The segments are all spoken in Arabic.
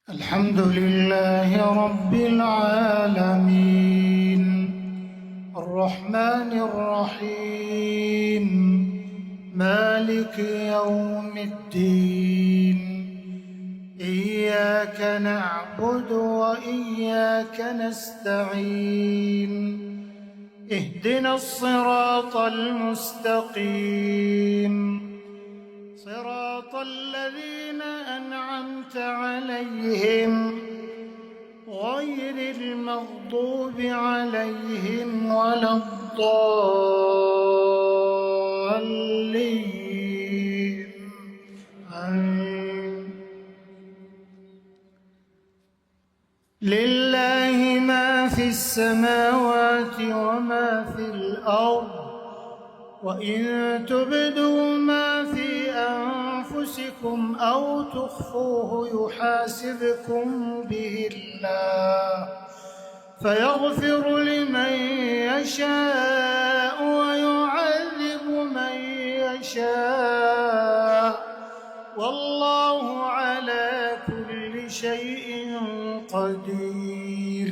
الحمد لله رب العالمين الرحمن الرحيم مالك يوم الدين إياك نعبد وإياك نستعين اهدنا الصراط المستقيم صراط الذين أنعمت عليهم غير المغضوب عليهم ولا الضالين آمين. لله ما في السماوات وما في الأرض وإن تبدوا ما في أنفسكم أو تخفوه يحاسبكم به الله فيغفر لمن يشاء ويعذب من يشاء والله على كل شيء قدير.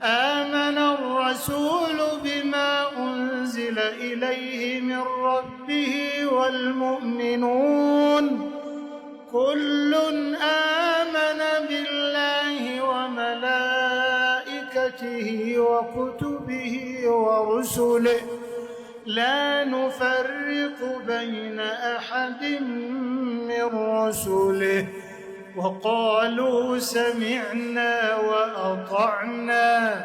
آمن الرسول بما أنزل إليه من ربه والمؤمنون كل آمن بالله وملائكته وكتبه ورسله لا نفرق بين أحد من رسله وقالوا سمعنا وأطعنا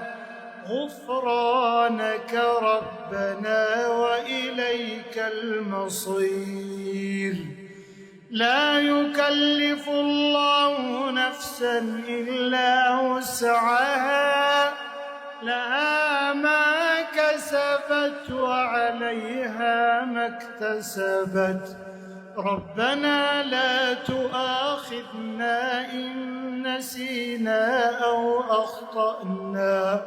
غفرانك ربنا وإليك المصير. لا يكلف الله نفسا إلا وسعها لها ما كسبت وعليها ما اكتسبت ربنا لا تؤاخذنا إن نسينا أو أخطأنا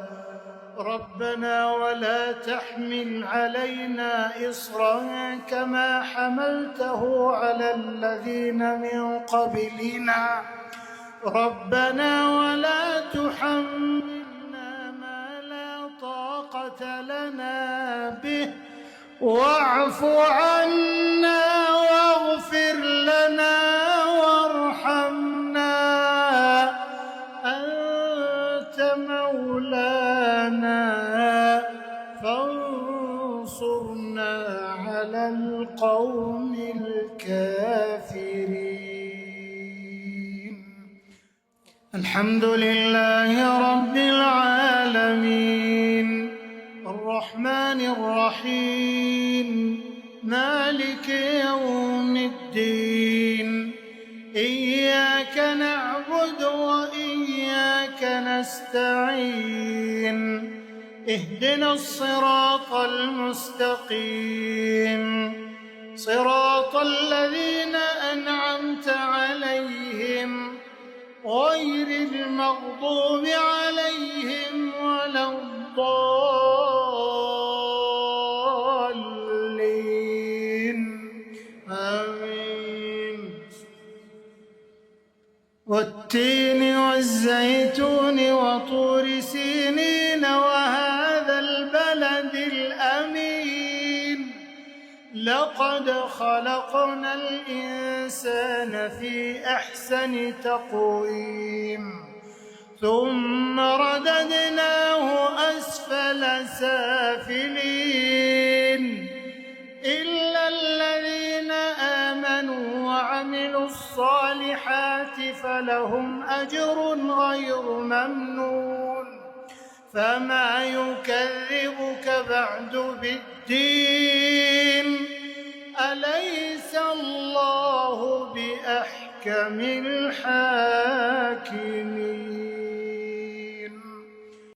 ربنا ولا تحمل علينا إصرا كما حملته على الذين من قبلنا ربنا ولا تحملنا ما لا طاقة لنا به واعف عنا واغفر لنا وارحمنا أنت مولانا فانصرنا على القوم الكافرين. الحمد لله رب العالمين الرحمن الرحيم مالك يوم الدين إياك نعبد وإياك نستعين اهدنا الصراط المستقيم صراط الذين أنعمت عليهم غير المغضوب عليهم ولا الضالين آمين. والتين والزيتون وطور سينين وهذا البلد الأمين لقد خلقنا الإنسان في أحسن تقويم ثم رددناه أسفل سافلين إلا الذين آمنوا وعملوا الصالحات فلهم أجر غير ممنون. فما يكذبك بعد بالدين أليس الله بأحكم الحاكمين.